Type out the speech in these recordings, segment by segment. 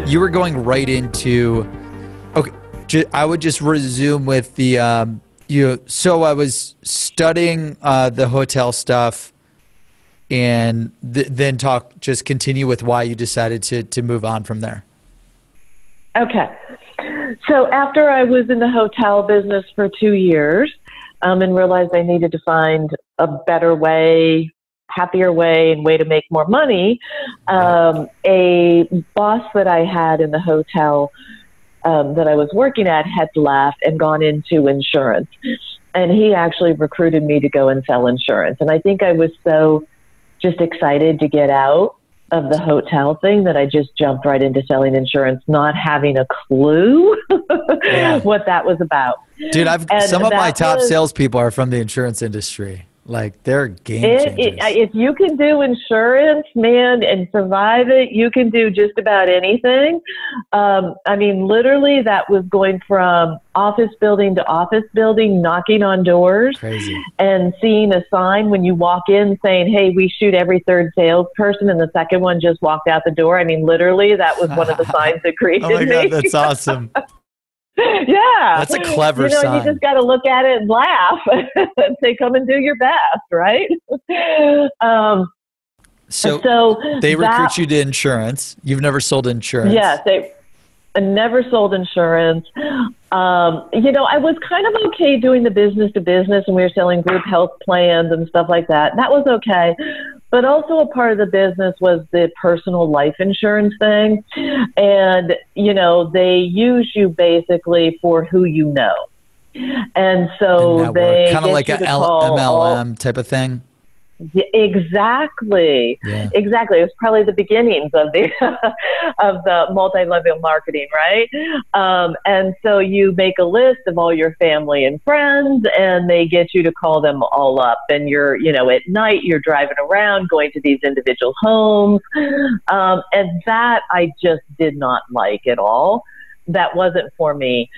you were going right into, okay, I would just resume with the, so I was studying the hotel stuff, and then just continue with why you decided to move on from there. Okay. So after I was in the hotel business for 2 years, and realized I needed to find a better way, happier way, and way to make more money, a boss that I had in the hotel that I was working at had left and gone into insurance. And he actually recruited me to go and sell insurance. And I think I was so just excited to get out of the hotel thing that I just jumped right into selling insurance, not having a clue what that was about. Dude, some of my top salespeople are from the insurance industry. Like, they're game changers. If you can do insurance, man, and survive it, you can do just about anything. I mean, literally, that was going from office building to office building, knocking on doors. Crazy. And seeing a sign when you walk in saying, hey, we shoot every third salesperson, and the second one just walked out the door. I mean, literally, that was one of the signs that created Oh, my God, me. that's awesome. Yeah. That's a clever sign. You just got to look at it and laugh and say, come and do your best, right? So they recruit you to insurance. You've never sold insurance. Yes, I never sold insurance. I was kind of okay doing the business to business, and we were selling group health plans and stuff like that. That was okay. But also a part of the business was the personal life insurance thing. And, they use you basically for who you know. And so they kind of like an MLM type of thing. Yeah, exactly. Yeah. Exactly. It was probably the beginnings of the of the multi-level marketing, right? And so you make a list of all your family and friends, and they get you to call them all up. And you're, at night you're driving around, going to these individual homes, and that I just did not like at all. That wasn't for me.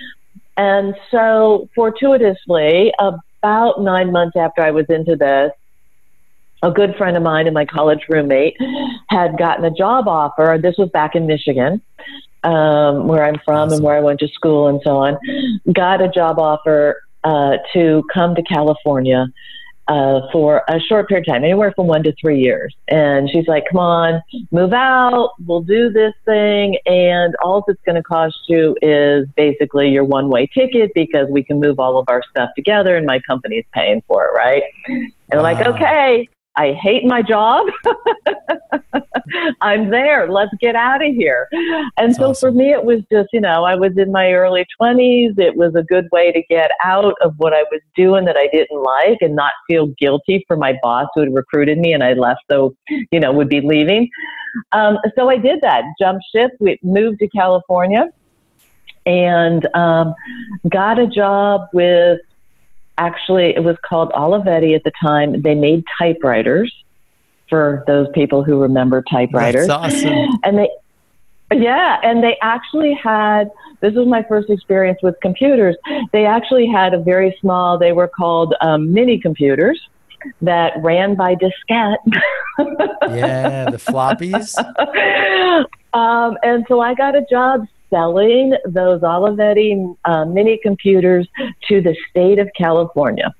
And so, fortuitously, about 9 months after I was into this, a good friend of mine and my college roommate had gotten a job offer. This was back in Michigan, where I'm from and where I went to school and so on. Got a job offer to come to California for a short period of time, anywhere from 1 to 3 years. And she's like, come on, move out. We'll do this thing. And all it's going to cost you is basically your one-way ticket, because we can move all of our stuff together and my company's paying for it, right? And I'm like, okay. I hate my job. I'm there. Let's get out of here. And so for me, it was just, I was in my early 20s. It was a good way to get out of what I was doing that I didn't like and not feel guilty for my boss who had recruited me and I left, so, would be leaving. So I did that, jumped ship. We moved to California and got a job with, actually, it was called Olivetti at the time. They made typewriters, for those people who remember typewriters. That's awesome. And they actually had, this was my first experience with computers. They actually had a very small, they were called mini computers that ran by diskette. Yeah, the floppies. And so I got a job selling those Olivetti mini computers to the state of California.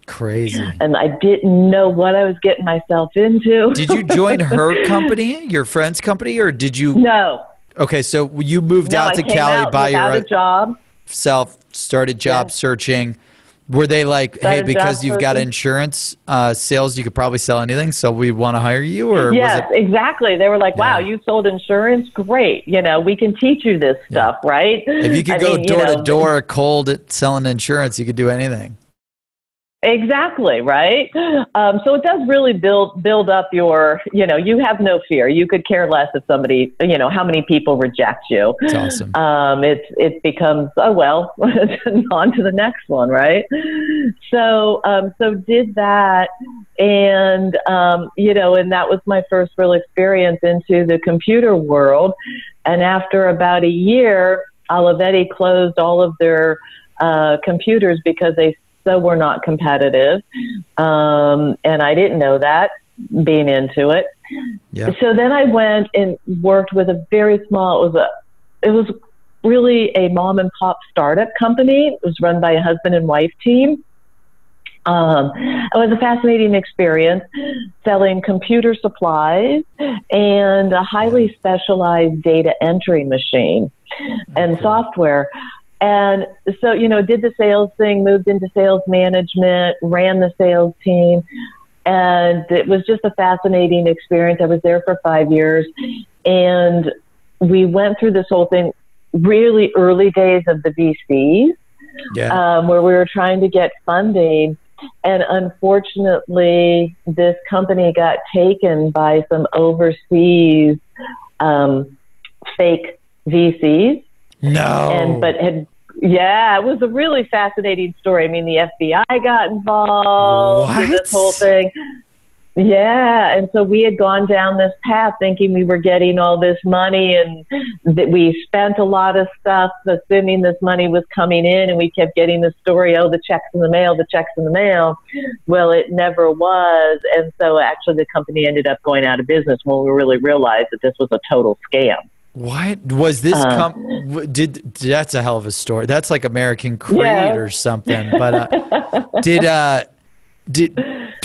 Crazy. And I didn't know what I was getting myself into. Did you join her company, your friend's company, or did you? No. Okay, so you moved out to Cali by your job. Started job searching. Were they like, hey, because you've got insurance sales, you could probably sell anything, so we want to hire you? Or yes, exactly. They were like, wow, you sold insurance? Great. We can teach you this stuff, right? If you could go door to door cold at selling insurance, you could do anything. Exactly, right? So it does really build up your, you have no fear. You could care less if somebody, how many people reject you. That's awesome. It becomes, oh, well, on to the next one, right? So did that. And, and that was my first real experience into the computer world. And after about a year, Olivetti closed all of their computers because they were not competitive. And I didn't know that, being into it. Yep. So then I went and worked with a very small, it was it was really a mom and pop startup company. It was run by a husband and wife team. It was a fascinating experience selling computer supplies and a highly specialized data entry machine and software. And so, you know, did the sales thing, moved into sales management, ran the sales team. And it was just a fascinating experience. I was there for 5 years. And we went through this whole thing, really early days of the VCs, where we were trying to get funding. And unfortunately, this company got taken by some overseas fake VCs. No. It was a really fascinating story. I mean, the FBI got involved in this whole thing. Yeah, and so we had gone down this path thinking we were getting all this money, and that we spent a lot of stuff assuming this money was coming in, and we kept getting the story, oh, the check's in the mail, the check's in the mail. Well, it never was, and so actually the company ended up going out of business when we really realized that this was a total scam. What was this? That's a hell of a story. That's like American Creed or something. But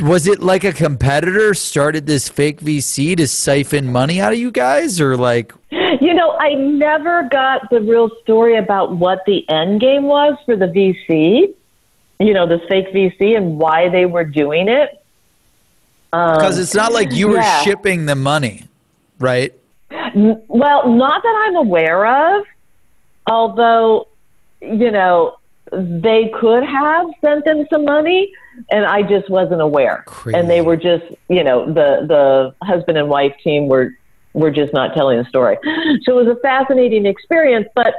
was it like a competitor started this fake VC to siphon money out of you guys, or like? You know, I never got the real story about what the end game was for the VC. You know, this fake VC and why they were doing it. Because it's not like you were shipping the money, right? Well, not that I'm aware of, although, you know, they could have sent them some money, and I just wasn't aware. Crazy. And they were just, you know, the husband and wife team were just not telling the story. So it was a fascinating experience, but,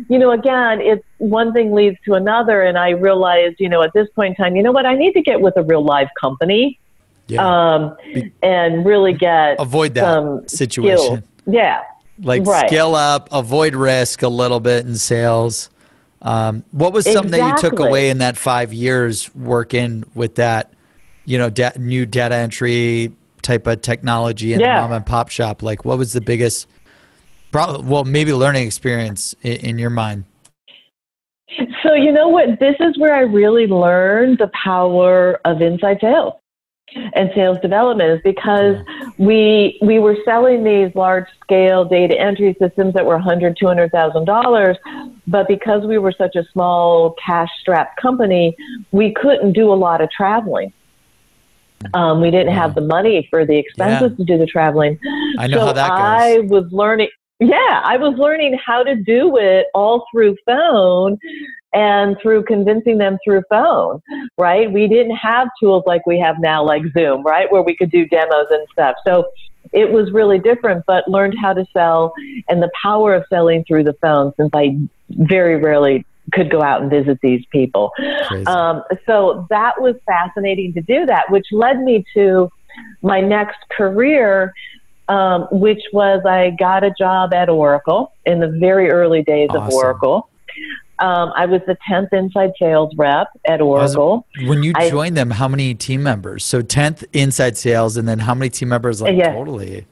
you know, again, it's one thing leads to another, and I realized, you know, at this point in time, you know what, I need to get with a real live company, and really avoid that situation. Skills. Yeah. Like scale up, avoid risk a little bit in sales. What was something that you took away in that 5 years working with that, you know, new data entry type of technology in the mom and pop shop? Like, what was the biggest, maybe learning experience in your mind? So, you know what, this is where I really learned the power of inside sales and sales development, is because we were selling these large scale data entry systems that were $100,000, $200,000, but because we were such a small cash strapped company, we couldn't do a lot of traveling. We didn't have the money for the expenses to do the traveling. I know how that goes. I was learning how to do it all through phone and through convincing them through phone, right? We didn't have tools like we have now, like Zoom, right, where we could do demos and stuff. So it was really different, but learned how to sell and the power of selling through the phone, since I very rarely could go out and visit these people. So that was fascinating to do that, which led me to my next career, which was I got a job at Oracle in the very early days of Oracle. I was the 10th inside sales rep at Oracle. When you joined them, how many team members? So 10th inside sales, and then how many team members totally?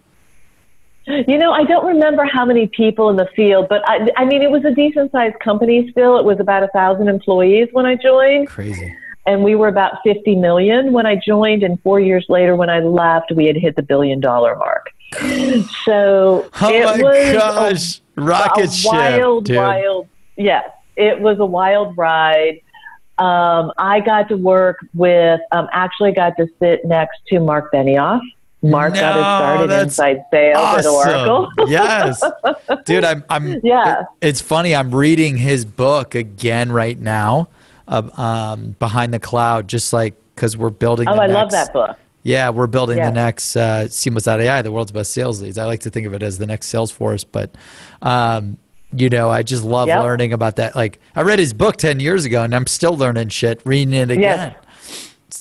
You know, I don't remember how many people in the field, but I mean, it was a decent sized company still. It was about 1,000 employees when I joined. Crazy. And we were about 50 million when I joined, and 4 years later when I left, we had hit the $1 billion mark. So rocket ship, yes. It was a wild ride. I got to work with, actually got to sit next to Mark Benioff. Mark got us started inside sales at Oracle. Yes. Dude, it's funny. I'm reading his book again right now, Behind the Cloud, just like, because we're building I love that book. Yeah, we're building the next Seamless.ai, the world's best sales leads. I like to think of it as the next Salesforce, but you know, I just love learning about that. Like, I read his book 10 years ago, and I'm still learning shit, reading it again.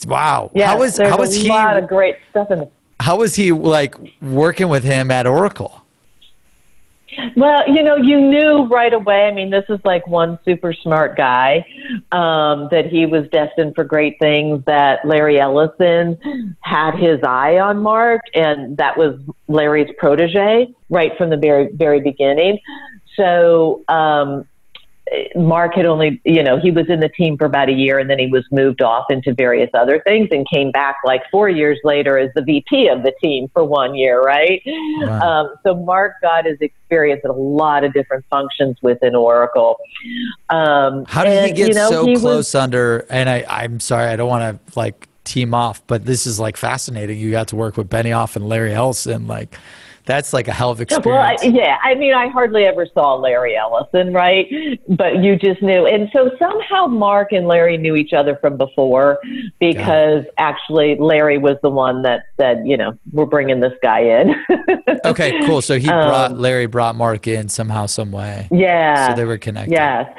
Wow. Yes, how was he? A lot of great stuff in it. How was he, like, working with him at Oracle? Well, you know, you knew right away. I mean, this is like one super smart guy, that he was destined for great things, that Larry Ellison had his eye on Mark, and that was Larry's protege right from the very, very beginning. so Mark had only, he was in the team for about a year, and then he was moved off into various other things and came back like 4 years later as the VP of the team for 1 year, right? Wow. So Mark got his experience in a lot of different functions within Oracle. How did he get so close under, and I'm sorry, I don't want to like team off, but this is like fascinating. You got to work with Benioff and Larry Ellison, like that's like a hell of experience. Well, yeah, I mean, I hardly ever saw Larry Ellison, right? But you just knew. And so somehow Mark and Larry knew each other from before, because actually Larry was the one that said, we're bringing this guy in. Okay, cool. So Larry brought Mark in somehow, some way. Yeah. So they were connected. Yes.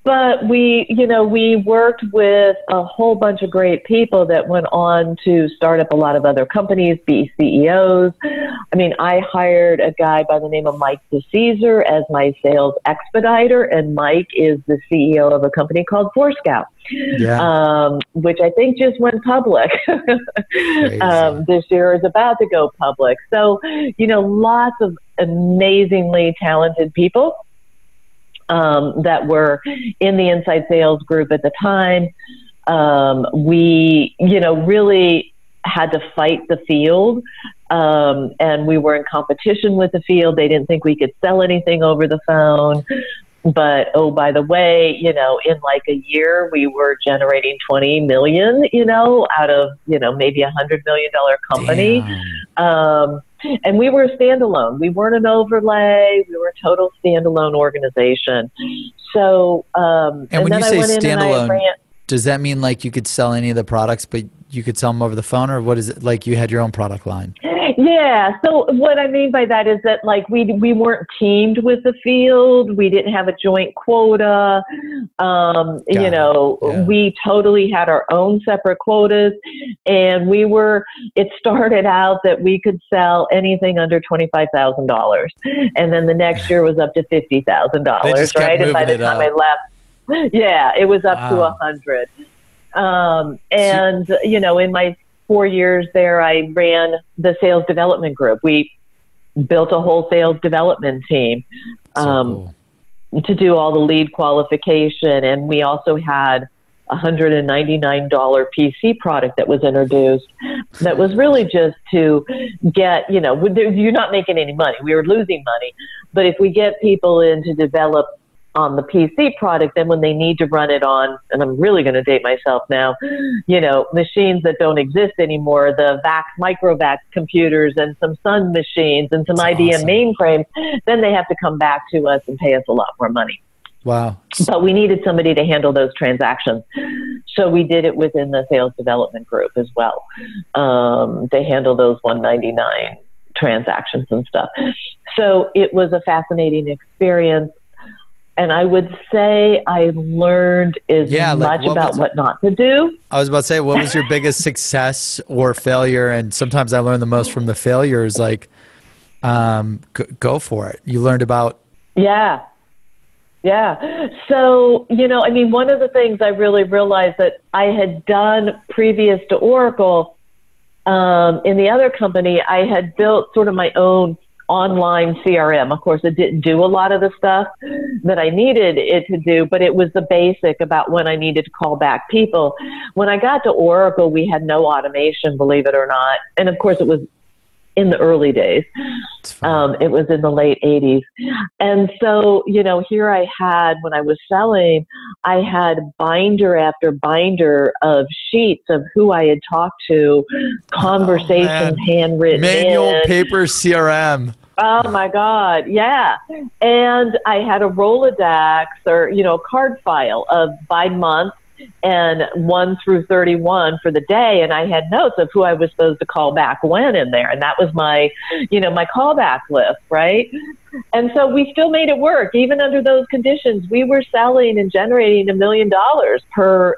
But we worked with a whole bunch of great people that went on to start up a lot of other companies, be CEOs. I mean, I hired a guy by the name of Mike DeCesar as my sales expediter, and Mike is the CEO of a company called Forescout, which I think just went public. This year is about to go public. So, lots of amazingly talented people that were in the inside sales group at the time. We, really had to fight the field. And we were in competition with the field. They didn't think we could sell anything over the phone. But, oh, by the way, in like a year, we were generating 20 million, out of, maybe $100 million company. And we were standalone. We weren't an overlay. We were a total standalone organization. So, and when you say standalone, does that mean like you could sell any of the products, but you could sell them over the phone, or what is it like you had your own product line? Yeah. So what I mean by that is that like we weren't teamed with the field. We didn't have a joint quota. We totally had our own separate quotas, and it started out that we could sell anything under $25,000. And then the next year was up to $50,000, right? And by the time I left, it was up to 100. In my 4 years there, I ran the sales development group. We built a whole sales development team to do all the lead qualification. And we also had a $199 PC product that was introduced that was really just to get, you're not making any money. We were losing money. But if we get people in to develop on the PC product, then when they need to run it on, and I'm really going to date myself now, machines that don't exist anymore, the microvac computers and some Sun machines and some IBM mainframes, then they have to come back to us and pay us a lot more money. Wow. But we needed somebody to handle those transactions. So we did it within the sales development group as well, to handle those 199 transactions and stuff. So it was a fascinating experience. And I would say I learned much about what not to do. I was about to say, what was your biggest success or failure? And sometimes I learn the most from the failures. Like, go for it. You learned about. Yeah. So, one of the things I really realized that I had done previous to Oracle, in the other company, I had built sort of my own online CRM. Of course, it didn't do a lot of the stuff that I needed it to do, but it was the basic about when I needed to call back people. When I got to Oracle, we had no automation, believe it or not. And of course, it was in the early days. It was in the late 80s. And so, here I had, when I was selling, I had binder after binder of sheets of who I had talked to, conversations handwritten manual paper CRM. Oh my God. Yeah. And I had a Rolodex or, card file of by month and 1 through 31 for the day. And I had notes of who I was supposed to call back when in there. And that was my, my callback list. Right. And so we still made it work. Even under those conditions, we were selling and generating $1 million per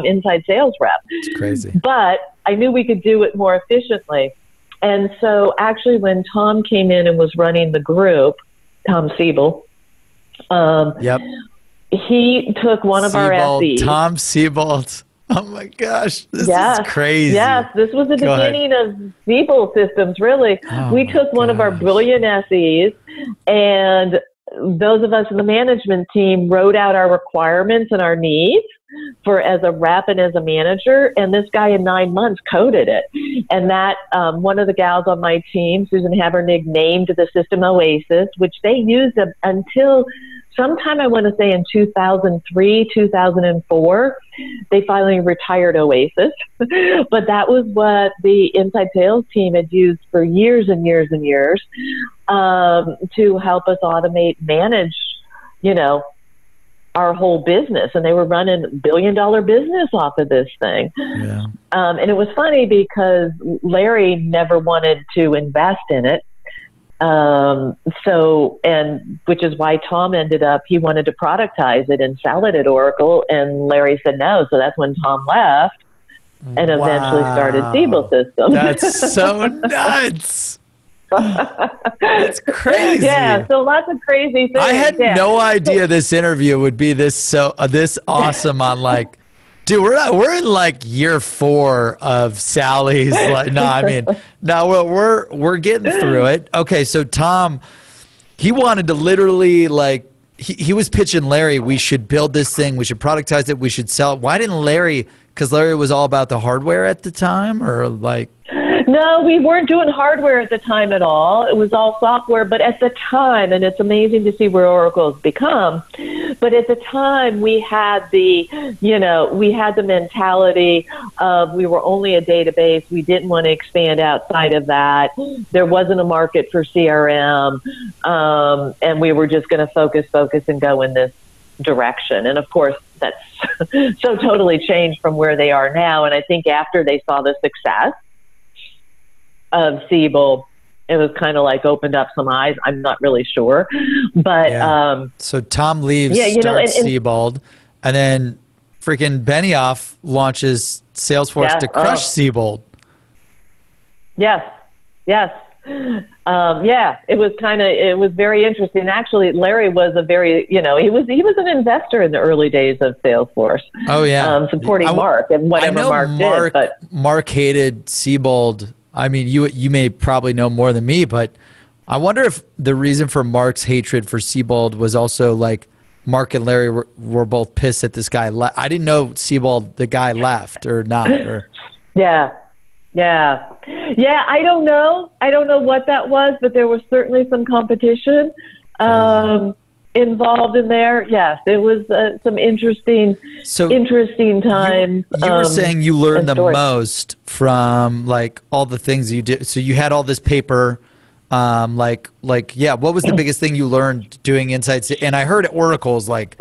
inside sales rep. It's crazy. But I knew we could do it more efficiently. And so actually when Tom came in and was running the group, Tom Siebel, he took one of our SEs. Tom Siebel. Oh my gosh, this is crazy. Yes, this was the beginning of Siebel systems, really. We took one of our brilliant SEs and those of us in the management team wrote out our requirements and our needs for as a rep and as a manager. And this guy in 9 months coded it. And that one of the gals on my team, Susan Habernig, named the system Oasis, which they used until sometime, I want to say in 2003, 2004, they finally retired Oasis. But that was what the inside sales team had used for years and years and years to help us automate, manage, our whole business. And they were running $1 billion business off of this thing. Yeah. And it was funny because Larry never wanted to invest in it. Which is why Tom he wanted to productize it and sell it at Oracle, and Larry said no. So that's when Tom left and eventually started Siebel Systems. That's so nuts. That's crazy. Yeah, so lots of crazy things. I had no idea this interview would be this awesome on like, dude, we're in like year 4 of Sally's. Like, we're getting through it. Okay, so Tom, he wanted to literally like he was pitching Larry, we should build this thing, we should productize it, we should sell it. Why didn't Larry? Because Larry was all about the hardware at the time, or like. No, we weren't doing hardware at the time at all. It was all software. But at the time, and it's amazing to see where Oracle's become, but at the time we had the mentality of we were only a database. We didn't want to expand outside of that. There wasn't a market for CRM. And we were just going to focus and go in this direction. And of course, that's so totally changed from where they are now. And I think after they saw the success of Siebel, it was kind of like opened up some eyes. I'm not really sure, but so Tom leaves, starts Siebel, and then freaking Benioff launches Salesforce to crush Siebel. Yes. It was very interesting. Actually, Larry was a very, he was an investor in the early days of Salesforce. Oh yeah, supporting Mark and whatever Mark did. But Mark hated Siebel. I mean, you may probably know more than me, but I wonder if the reason for Mark's hatred for Siebel was also like Mark and Larry were both pissed that this guy left. I didn't know Siebel, the guy, left or not. Yeah. I don't know what that was, but there was certainly some competition involved in there. Yes, it was some interesting times. You were saying you learned the most from like all the things you did. So you had all this paper. What was the biggest thing you learned doing Insights? And I heard at Oracle's like,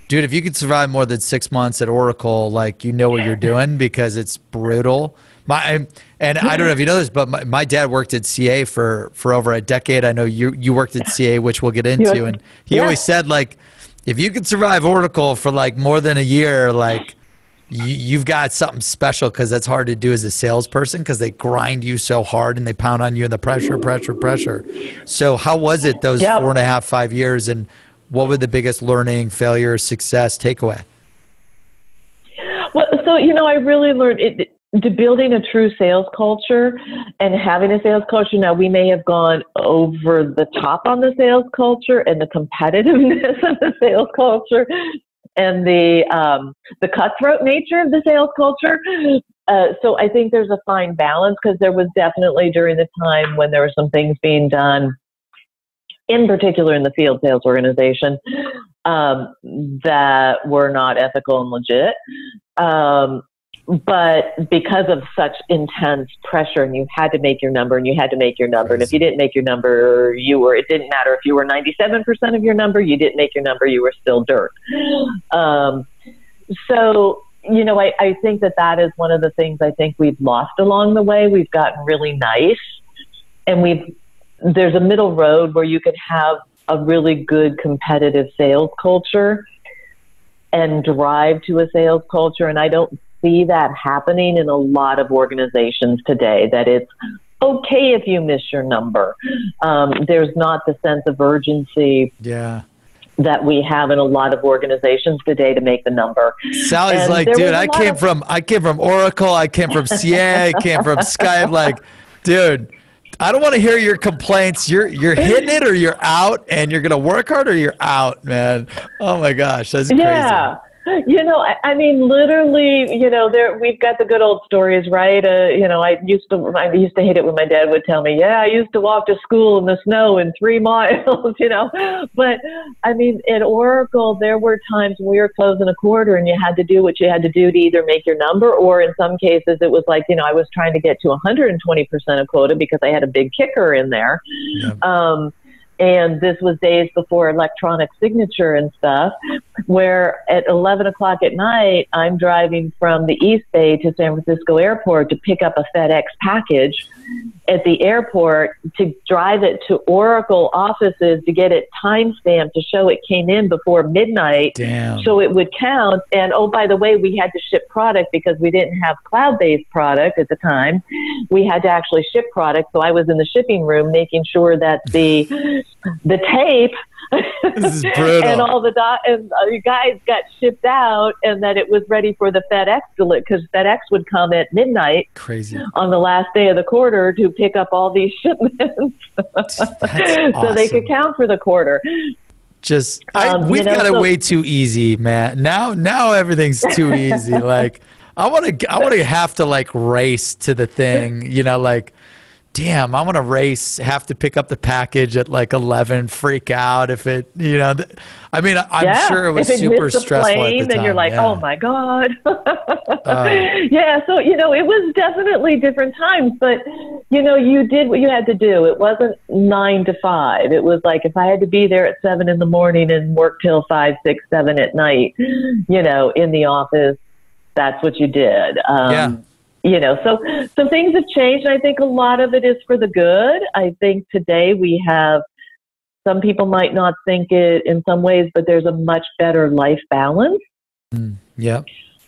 dude, if you could survive more than 6 months at Oracle, like you know what you're doing because it's brutal. And I don't know if you know this, but my dad worked at CA for over a decade. I know you worked at CA, which we'll get into. And he always said, like, if you could survive Oracle for like more than a year, like you've got something special, because that's hard to do as a salesperson because they grind you so hard and they pound on you and the pressure. So how was it those 4.5, 5 years, and what were the biggest learning, failure, success, takeaway? Well, so, I really learned to building a true sales culture and having a sales culture. Now, we may have gone over the top on the sales culture and the competitiveness of the sales culture and the cutthroat nature of the sales culture. So I think there's a fine balance, because there was definitely during the time when there were some things being done, in particular in the field sales organization, that were not ethical and legit. But because of such intense pressure, and you had to make your number, and you had to make your number. And if you didn't make your number, it didn't matter if you were 97% of your number, you didn't make your number, you were still dirt. So, I think that is one of the things I think we've lost along the way. We've gotten really nice, and there's a middle road where you could have a really good competitive sales culture and drive to a sales culture. And I don't see that happening in a lot of organizations today, that it's okay if you miss your number. There's not the sense of urgency that we have in a lot of organizations today to make the number. Sally's like, dude, I came from Oracle, I came from CA, I came from Skype. Like, dude, I don't want to hear your complaints. You're hitting it or you're out, and you're gonna work hard or you're out, man. Oh my gosh, that's crazy. Yeah. You know, I mean, literally, you know, we've got the good old stories, right? You know, I used to hate it when my dad would tell me, yeah, I used to walk to school in the snow in 3 miles, you know. But I mean, at Oracle, there were times when we were closing a quarter and you had to do what you had to do to either make your number, or in some cases it was like, you know, I was trying to get to 120% of quota because I had a big kicker in there. Yeah. And this was days before electronic signature and stuff, where at 11 o'clock at night, I'm driving from the East Bay to San Francisco Airport to pick up a FedEx package at the airport, to drive it to Oracle offices to get it timestamped to show it came in before midnight. Damn. So it would count. And oh, by the way, we had to ship product because we didn't have cloud-based product at the time. We had to actually ship product. So I was in the shipping room making sure that the tape this is brutal. and all the guys got shipped out, and that it was ready for the FedEx because FedEx would come at midnight. Crazy. On the last day of the quarter to pick up all these shipments so they could count for the quarter. Just we've got it way too easy, man. Now everything's too easy. Like I want to have to like race to the thing, you know, like damn, I want to race, have to pick up the package at like 11, freak out if it, you know, I mean, I'm sure it was super stressful at the time. Then you're like, oh my God. Yeah. So, you know, it was definitely different times, but you know, you did what you had to do. It wasn't 9 to 5. It was like, if I had to be there at 7 in the morning and work till 5, 6, 7 at night, you know, in the office, that's what you did. Yeah. You know, so things have changed. I think a lot of it is for the good. I think today we have, some people might not think it in some ways, but there's a much better life balance. Yeah.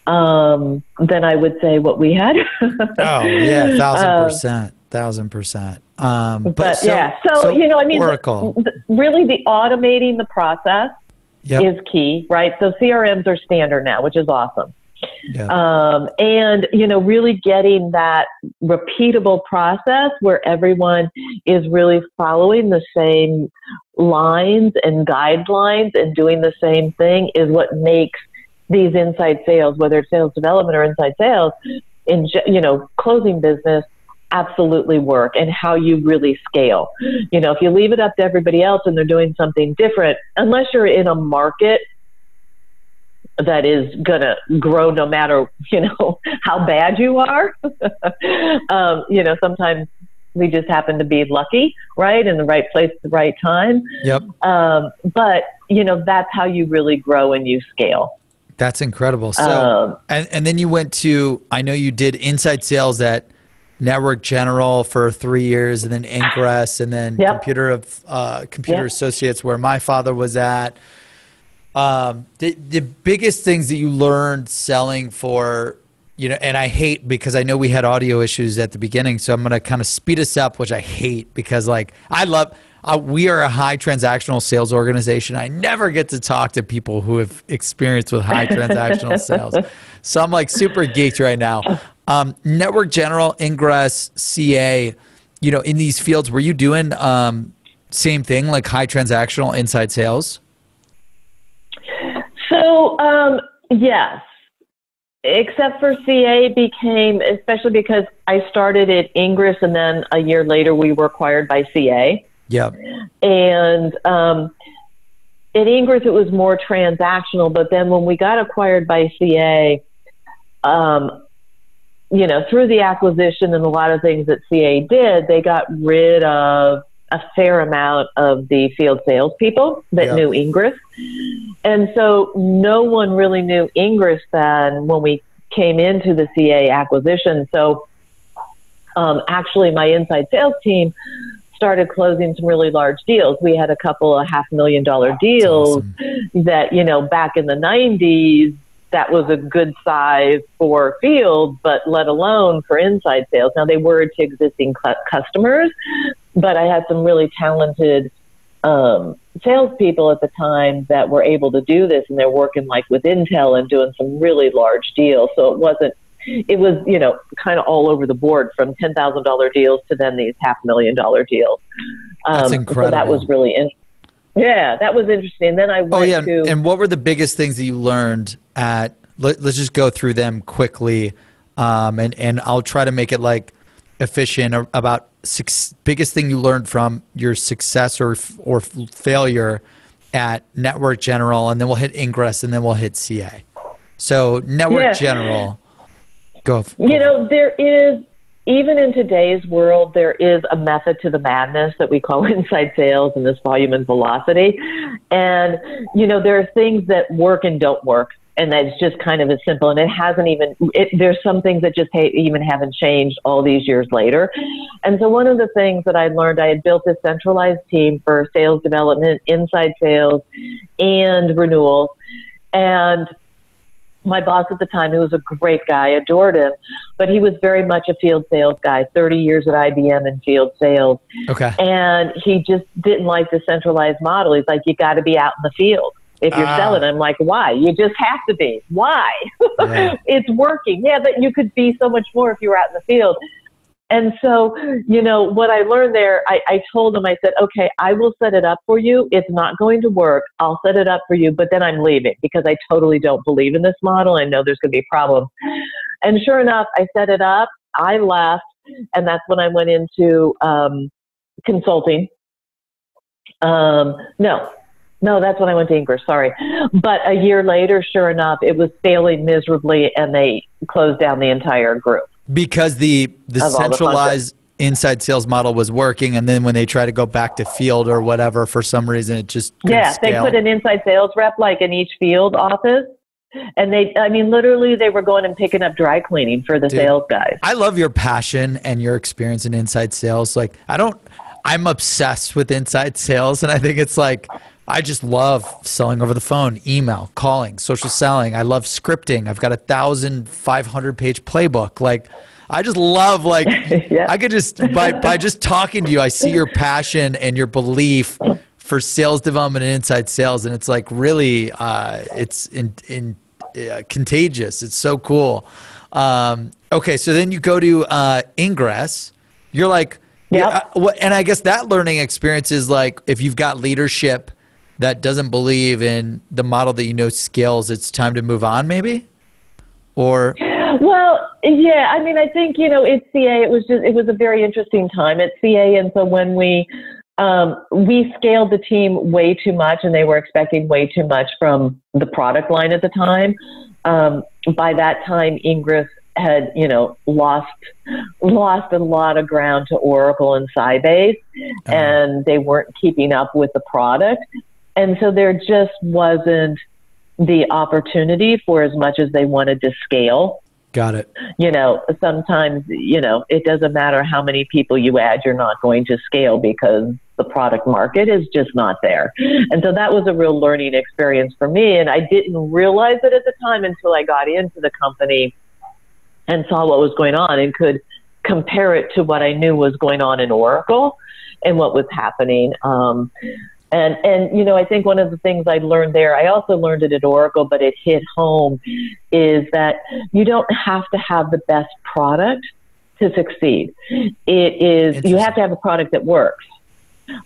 Than I would say what we had. Oh yeah, 1,000%. But so you know, I mean, Oracle. Really the automating the process is key, right? So CRMs are standard now, which is awesome. Yeah. And, you know, really getting that repeatable process where everyone is really following the same lines and guidelines and doing the same thing is what makes these inside sales, whether it's sales development or inside sales, in, you know, closing business, absolutely work, and how you really scale. You know, if you leave it up to everybody else and they're doing something different, unless you're in a market that is going to grow no matter, you know, how bad you are. You know, sometimes we just happen to be lucky, right? In the right place at the right time. Yep. But, you know, that's how you really grow and you scale. That's incredible. So, and then you went to, I know you did inside sales at Network General for 3 years, and then Ingress, and then Computer Associates, where my father was at. The biggest things that you learned selling for, you know, and I hate, because I know we had audio issues at the beginning, so I'm going to kind of speed us up, which I hate, because like we are a high transactional sales organization. I never get to talk to people who have experience with high transactional sales. So I'm like super geeked right now. Network General, Ingress, CA, you know, in these fields, were you doing same thing, like high transactional inside sales? So, yes, except for CA became, especially because I started at Ingress and then a year later we were acquired by CA. Yeah. And at Ingress it was more transactional, but then when we got acquired by CA, you know, through the acquisition and a lot of things that CA did, they got rid of a fair amount of the field salespeople that knew Ingress. And so no one really knew Ingress then when we came into the CA acquisition. So actually my inside sales team started closing some really large deals. We had a couple of $500,000 deals that, you know, back in the 90s, that was a good size for field, but let alone for inside sales. Now they were to existing customers, but I had some really talented salespeople at the time that were able to do this, and they're working like with Intel and doing some really large deals. So it wasn't it was, you know, kind of all over the board, from $10,000 deals to then these $500,000 deals. That's incredible. So that was really interesting. Yeah, that was interesting. And then I went to... And what were the biggest things that you learned at, let's just go through them quickly, and I'll try to make it like efficient, about biggest thing you learned from your success or failure at Network General, and then we'll hit Ingress, and then we'll hit CA. So Network General, go. You know, there is, even in today's world, there is a method to the madness that we call inside sales, and this volume and velocity. And, you know, there are things that work and don't work. And that's just kind of as simple. And it hasn't even, there's some things that just even haven't changed all these years later. And so one of the things that I learned, I had built a centralized team for sales development, inside sales, and renewals. And my boss at the time, who was a great guy, adored him, but he was very much a field sales guy, 30 years at IBM in field sales. Okay. And he just didn't like the centralized model. He's like, you got to be out in the field if you're selling. I'm like, why? You just have to be. Why? Yeah. It's working. Yeah, but you could be so much more if you were out in the field. And so, you know, what I learned there, I told him, I said, okay, I will set it up for you. It's not going to work. I'll set it up for you, but then I'm leaving because I totally don't believe in this model. I know there's going to be problems. And sure enough, I set it up. I left, and that's when I went into consulting. No, that's when I went to Ingress, sorry. But a year later, sure enough, it was failing miserably, and they closed down the entire group. Because the centralized inside sales model was working, and then when they try to go back to field or whatever, for some reason, it just couldn't scale. They put an inside sales rep like in each field office. And literally they were going and picking up dry cleaning for the sales guys. I love your passion and your experience in inside sales. Like, I'm obsessed with inside sales, and I think it's like, I just love selling over the phone, email, calling, social selling. I love scripting. I've got a 1,500-page playbook. Like, I just love, like, I could just, by just talking to you, I see your passion and your belief for sales development and inside sales. And it's like, really, it's contagious. It's so cool. Okay. So then you go to Ingress. You're like, and I guess that learning experience is like, if you've got leadership that doesn't believe in the model that you know scales, it's time to move on, maybe? Or? Well, yeah, I mean, I think, you know, at CA, it was a very interesting time at CA. And so when we scaled the team way too much, and they were expecting way too much from the product line at the time. By that time, Ingress had, you know, lost a lot of ground to Oracle and Sybase, and they weren't keeping up with the product. And so there just wasn't the opportunity for as much as they wanted to scale. Got it. You know, sometimes, you know, it doesn't matter how many people you add, you're not going to scale because the product market is just not there. And so that was a real learning experience for me. And I didn't realize it at the time until I got into the company and saw what was going on and could compare it to what I knew was going on in Oracle and what was happening. And you know, I think one of the things I learned there, I also learned it at Oracle, but it hit home, is that you don't have to have the best product to succeed. You have to have a product that works,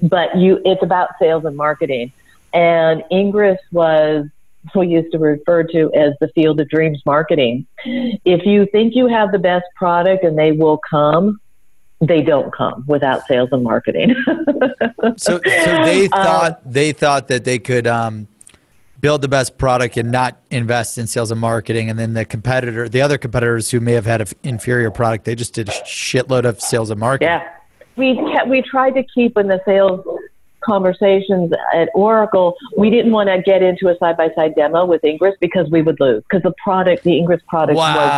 but it's about sales and marketing. And Ingress was we used to refer to as the field of dreams marketing. If you think you have the best product and they will come, they don't come without sales and marketing. So they thought that they could build the best product and not invest in sales and marketing, and then the other competitors who may have had an inferior product, they just did a shitload of sales and marketing. Yeah, we tried to keep in the sales conversations at Oracle. We didn't want to get into a side-by-side demo with Ingress because we would lose, because the Ingress product was much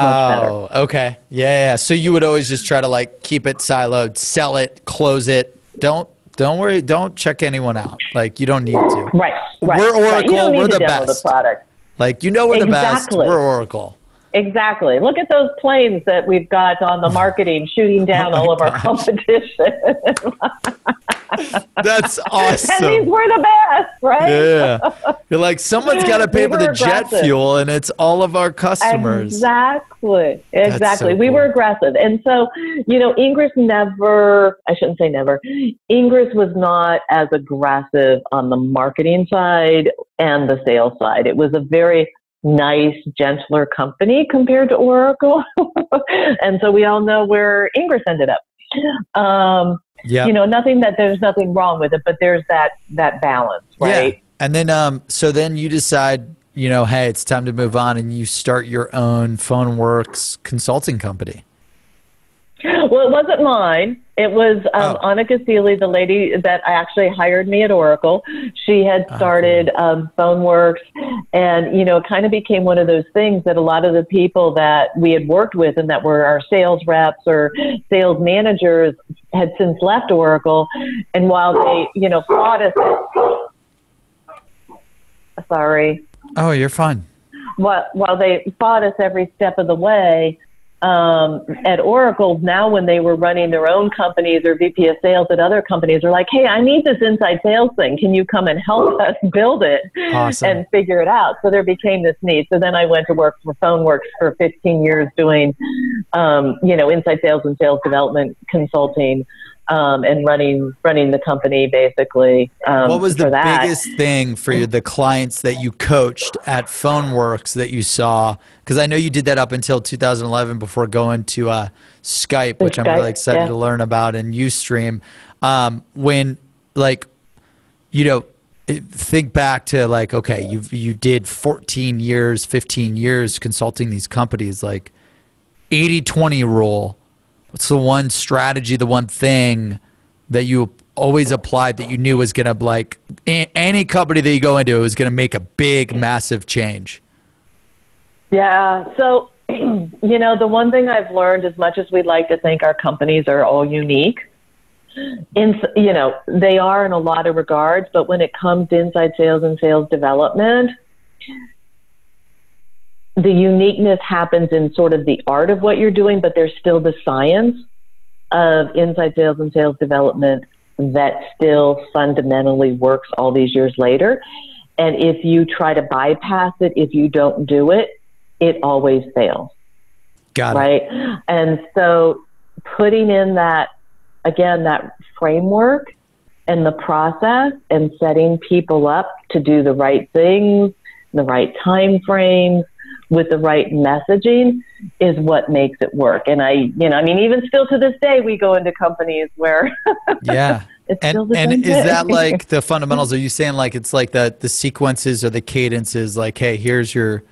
better. Okay. Yeah. So you would always just try to like keep it siloed, sell it, close it. Don't worry. Don't check anyone out. Like, you don't need to. Right. We're Oracle. You don't need we're to the demo best. The product. Like, you know, we're the best. We're Oracle. Exactly. Look at those planes that we've got on the marketing shooting down all of our competition. That's awesome. And these were the best, right? Yeah. You're like, someone's got to pay for the jet fuel, and it's all of our customers. Exactly. So We cool. were aggressive. And so, Ingress I shouldn't say never, Ingress was not as aggressive on the marketing side and the sales side. It was a very nice, gentler company compared to Oracle. And so we all know where Ingress ended up. There's nothing wrong with it, but there's that balance, right? Yeah. And then, so then you decide, hey, it's time to move on, and you start your own PhoneWorks consulting company. Well, it wasn't mine. It was Anna Cassili, the lady that actually hired me at Oracle. She had started PhoneWorks, and, it kind of became one of those things that a lot of the people that we had worked with and that were our sales reps or sales managers had since left Oracle. And while they, fought us, sorry. Oh, you're fine. While they fought us every step of the way, at Oracle, now when they were running their own companies or VP of sales at other companies, are like, hey, I need this inside sales thing. Can you come and help us build it and figure it out? So there became this need. So then I went to work for PhoneWorks for 15 years doing, inside sales and sales development consulting, and running the company basically. What was the biggest thing for the clients that you coached at PhoneWorks that you saw? Because I know you did that up until 2011 before going to Skype, which I'm really excited to learn about, and Ustream. Think back to okay, you did 14 years, 15 years consulting these companies, 80-20 rule. What's the one strategy, the one thing that you always applied that you knew was going to, any company that you go into was going to make a big, massive change? Yeah. So, the one thing I've learned, as much as we'd like to think our companies are all unique, they are in a lot of regards, but when it comes to inside sales and sales development, the uniqueness happens in sort of the art of what you're doing, but there's still the science of inside sales and sales development that still fundamentally works all these years later. And if you try to bypass it, if you don't do it, it always fails. Got it. Right? And so putting in that framework and the process and setting people up to do the right things, the right time frames, with the right messaging is what makes it work. And even still to this day, we go into companies where it's still the same and is thing. that like the fundamentals? Are you saying it's like the sequences or the cadences? Hey, here's your,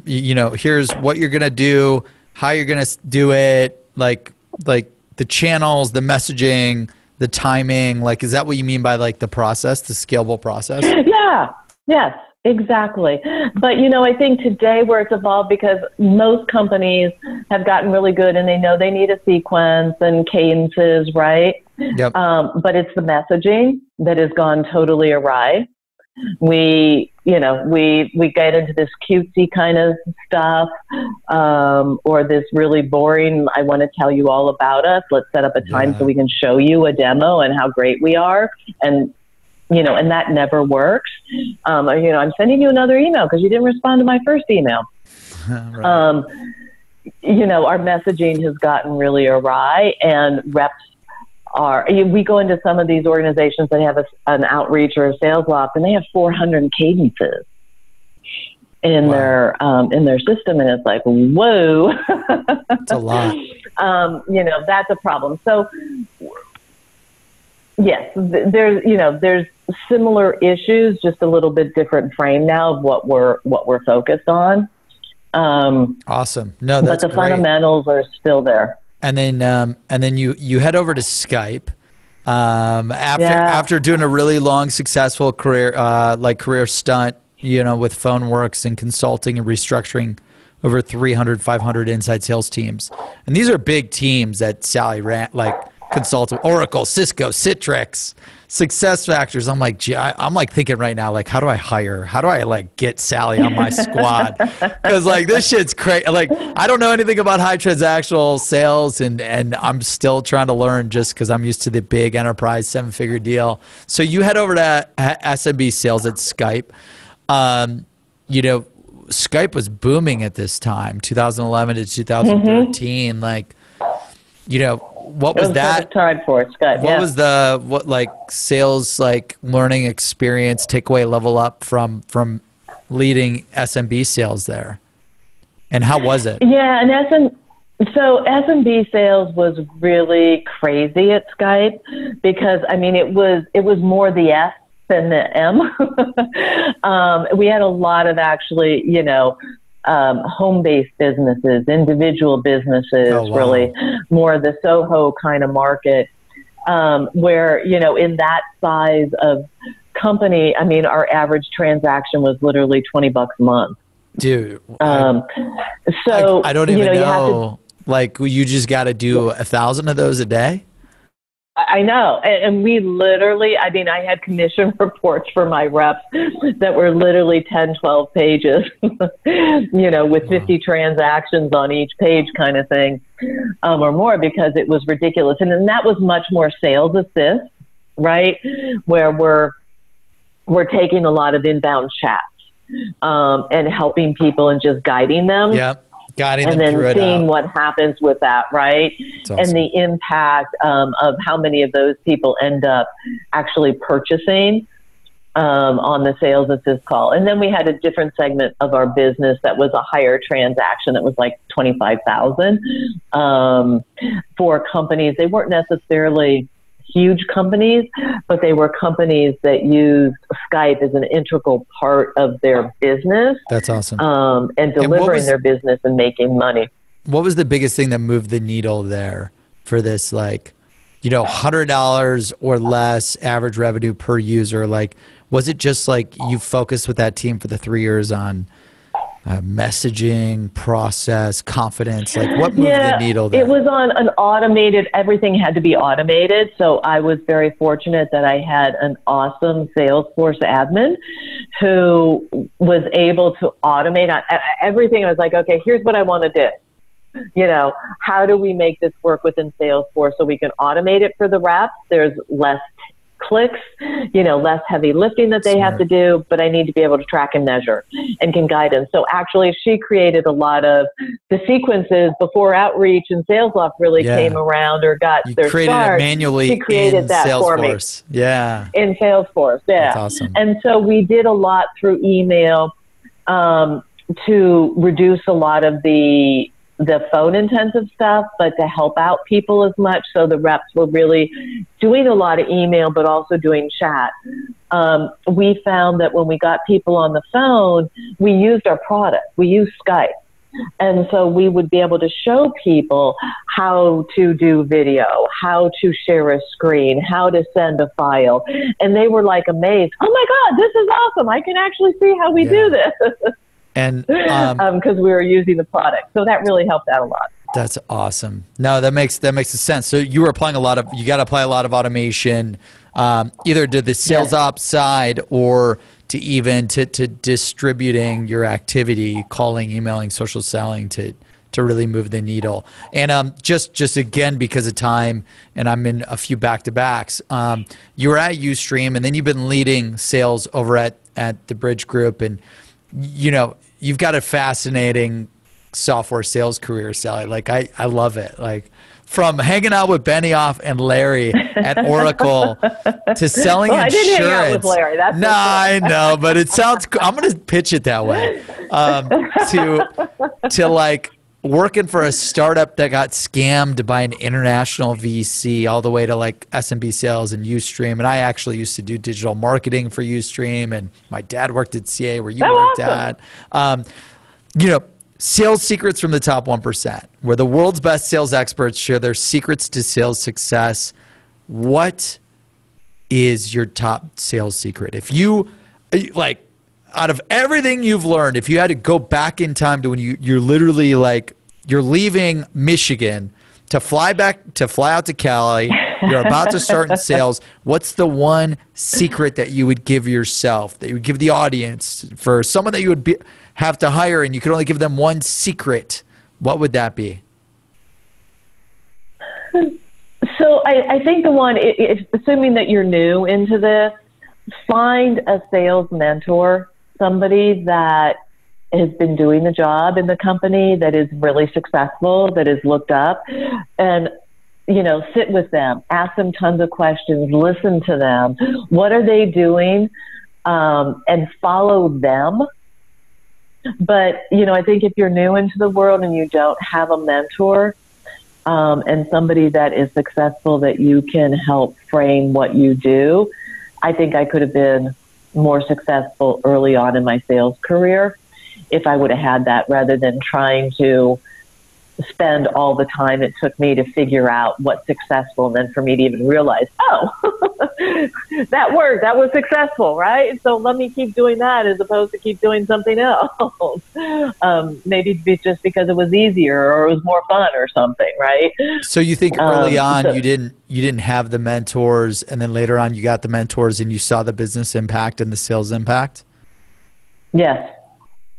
here's what you're gonna do, how you're gonna do it, like the channels, the messaging, the timing. Is that what you mean by the process, the scalable process? Yeah. Yes. Exactly. But, I think today where it's evolved, because most companies have gotten really good and they know they need a sequence and cadences, right? Yep. But it's the messaging that has gone totally awry. We get into this cutesy kind of stuff, or this really boring, I want to tell you all about us. Let's set up a time so we can show you a demo and how great we are. And that never works. I'm sending you another email because you didn't respond to my first email. Right. Our messaging has gotten really awry, and reps we go into some of these organizations that have an outreach or a sales loft, and they have 400 cadences in their system, and it's like, whoa. It's a lot. That's a problem. So, yes, there's similar issues, just a little bit different frame now of what we're focused on. Awesome. No, that's but the great. Fundamentals are still there. And then you head over to Skype after doing a really long, successful career stunt, with PhoneWorks and consulting and restructuring over 300, 500 inside sales teams. And these are big teams that Sally ran. consultant, Oracle, Cisco, Citrix, Success Factors. I'm like, gee, I'm like thinking right now, like, how do I hire? How do I like get Sally on my squad? Because like this shit's crazy. Like I don't know anything about high transactional sales, and I'm still trying to learn just because I'm used to the big enterprise 7-figure deal. So you head over to SMB sales at Skype. You know, Skype was booming at this time, 2011 to 2013. Like, you know, what was that time for Skype? What was the like sales like learning experience takeaway level up from leading SMB sales there, and how was it? Yeah, and SMB sales was really crazy at Skype because I mean it was more the S than the M. We had a lot of actually, you know, home-based businesses, individual businesses, oh, wow. really more the Soho kind of market, where, you know, in that size of company, I mean, our average transaction was literally $20 a month. Dude, so I don't even you know, know. you have to, like, you just got to do 1,000 of those a day. I know. And we literally, I mean, I had commission reports for my reps that were literally 10, 12 pages, you know, with 50 transactions on each page kind of thing, or more, because it was ridiculous. And then that was much more sales assist, right? Where we're taking a lot of inbound chats, and helping people and just guiding them. Yep. And then seeing what happens with that, right? Awesome. And the impact of how many of those people end up actually purchasing on the sales assist call. And then we had a different segment of our business that was a higher transaction that was like 25,000 for companies. They weren't necessarily huge companies, but they were companies that used Skype as an integral part of their business. That's awesome. And delivering their business and making money. What was the biggest thing that moved the needle there for this, like, you know, $100 or less average revenue per user? Like, was it just like you focused with that team for the 3 years on messaging, process, confidence? Like, what moved the needle there? It was on an automated, everything had to be automated. So I was very fortunate that I had an awesome Salesforce admin who was able to automate everything. I was like, okay, here's what I want to do. You know, how do we make this work within Salesforce so we can automate it for the reps? There's less clicks, you know, less heavy lifting that they have to do, but I need to be able to track and measure and can guide them. So actually she created a lot of the sequences before outreach and sales loft really came around or got their created start. It manually she created in that Salesforce. For me. Yeah. In Salesforce. Yeah. That's awesome. And so we did a lot through email to reduce a lot of the phone intensive stuff, but to help out people as much. So the reps were really doing a lot of email, but also doing chat. We found that when we got people on the phone, we used our product. We used Skype. And so we would be able to show people how to do video, how to share a screen, how to send a file. And they were like amazed. Oh my God, this is awesome. I can actually see how we do this. And because we were using the product, so that really helped out a lot. That's awesome. No, that makes sense. So you were applying you got to apply a lot of automation, either to the sales ops side or to even to distributing your activity, calling, emailing, social selling to really move the needle. And just again, because of time, and I'm in a few back-to-backs, you were at Ustream, and then you've been leading sales over at the Bridge Group, and you know, you've got a fascinating software sales career, Sally. Like, I love it. Like, from hanging out with Benioff and Larry at Oracle to selling insurance. I didn't hang out with Larry. That's I know, but it sounds cool. I'm going to pitch it that way. To like working for a startup that got scammed by an international VC, all the way to like SMB sales and Ustream. And I actually used to do digital marketing for Ustream, and my dad worked at CA where you worked at. You know, sales secrets from the top 1%, where the world's best sales experts share their secrets to sales success. What is your top sales secret? If you, like, out of everything you've learned, if you had to go back in time to when you're literally like, you're leaving Michigan to fly out to Cali. You're about to start in sales. What's the one secret that you would give yourself, that you would give the audience, for someone that you would have to hire and you could only give them one secret? What would that be? So I think the one, assuming that you're new into this, find a sales mentor, somebody that has been doing the job in the company, that is really successful, that is looked up, and sit with them, ask them tons of questions, listen to them. What are they doing? And follow them. But, I think if you're new into the world and you don't have a mentor, and somebody that is successful that you can help frame what you do, I think I could have been more successful early on in my sales career if I would have had that, rather than trying to spend all the time it took me to figure out what's successful, and then for me to even realize, that worked, that was successful, right? So let me keep doing that as opposed to keep doing something else. Maybe just because it was easier or it was more fun or something, right? So you think early on you didn't have the mentors, and then later on you got the mentors and you saw the business impact and the sales impact? Yes.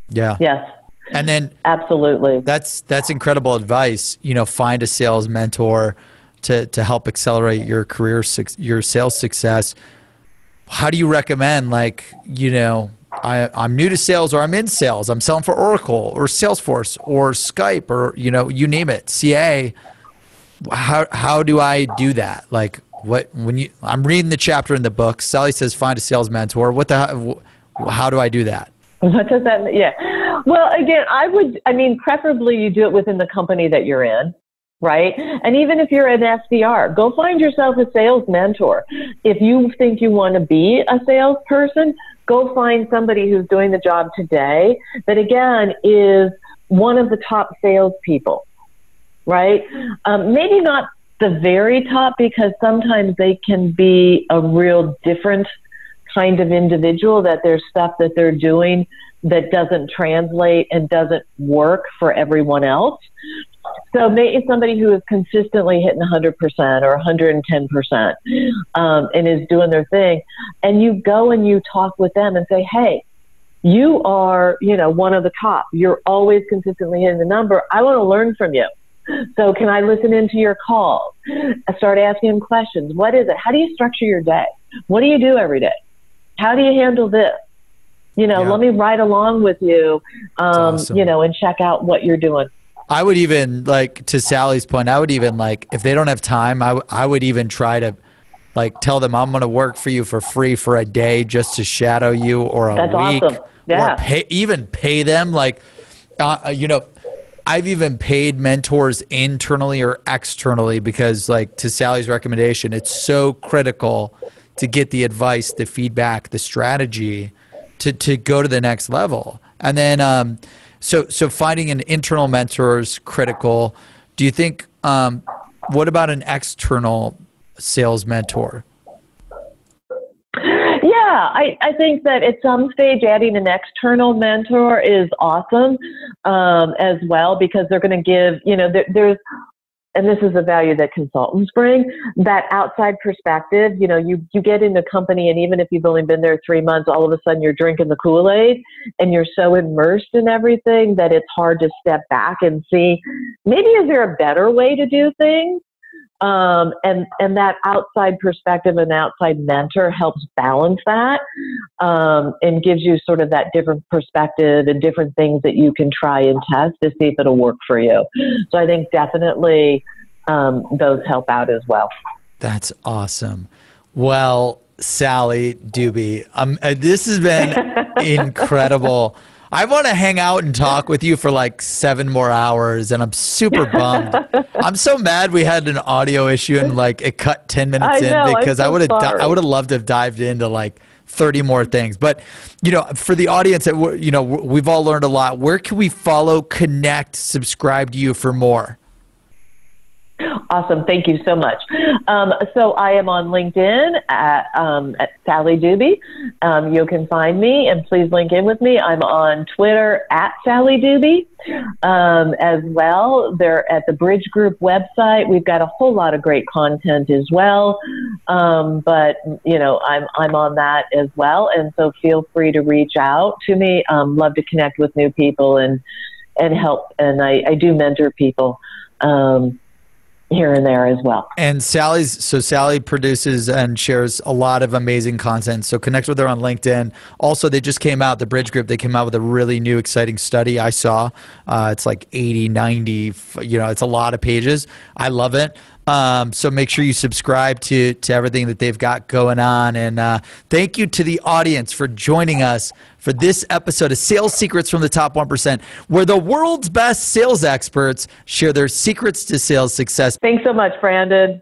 Yeah. Yes. And then absolutely, that's incredible advice. Find a sales mentor to help accelerate your career, your sales success. How do you recommend, I'm new to sales, or I'm in sales, I'm selling for Oracle or Salesforce or Skype or you name it, CA. How do I do that? I'm reading the chapter in the book. Sally says find a sales mentor. How do I do that? What does that mean? Yeah. Well, again, preferably you do it within the company that you're in, right? And even if you're an SDR, go find yourself a sales mentor. If you think you want to be a salesperson, go find somebody who's doing the job today that, again, is one of the top salespeople, right? Maybe not the very top, because sometimes they can be a real different kind of individual, that there's stuff that they're doing that doesn't translate and doesn't work for everyone else. So maybe somebody who is consistently hitting 100% or 110% and is doing their thing, and you go and you talk with them and say, hey, you are, one of the top. You're always consistently hitting the number. I want to learn from you. So can I listen into your calls? I start asking them questions. What is it? How do you structure your day? What do you do every day? How do you handle this? Let me ride along with you, awesome. And check out what you're doing. I would even, to Sally's point, if they don't have time, I would even try to tell them I'm going to work for you for free for a day just to shadow you, or a That's week, awesome. Yeah. Or pay them. I've even paid mentors internally or externally, because to Sally's recommendation, it's so critical to get the advice, the feedback, the strategy to go to the next level. And then, so finding an internal mentor is critical. Do you think, what about an external sales mentor? Yeah, I think that at some stage adding an external mentor is awesome as well, because they're going to give, there's, and this is the value that consultants bring, that outside perspective. You get in a company, and even if you've only been there 3 months, all of a sudden you're drinking the Kool-Aid and you're so immersed in everything that it's hard to step back and see, maybe is there a better way to do things? And that outside perspective, an outside mentor helps balance that, and gives you sort of that different perspective and different things that you can try and test to see if it'll work for you. So I think definitely those help out as well. That's awesome. Well, Sally Duby, this has been incredible. I want to hang out and talk with you for 7 more hours, and I'm super bummed. I'm so mad we had an audio issue and it cut 10 minutes because I would have loved to have dived into 30 more things. But for the audience, that we've all learned a lot. Where can we follow, connect, subscribe to you for more? Awesome. Thank you so much. So I am on LinkedIn at Sally Duby. You can find me, and please link in with me. I'm on Twitter at Sally Duby as well. They're at the Bridge Group website. We've got a whole lot of great content as well. But you know, I'm on that as well, and so feel free to reach out to me. Love to connect with new people and help. And I do mentor people. Here and there as well. And Sally produces and shares a lot of amazing content. So connect with her on LinkedIn. Also, they just came out, the Bridge Group, they came out with a really new exciting study I saw. It's like 80, 90, you know, it's a lot of pages. I love it. So make sure you subscribe to everything that they've got going on. And thank you to the audience for joining us for this episode of Sales Secrets from the Top 1%, where the world's best sales experts share their secrets to sales success. Thanks so much, Brandon.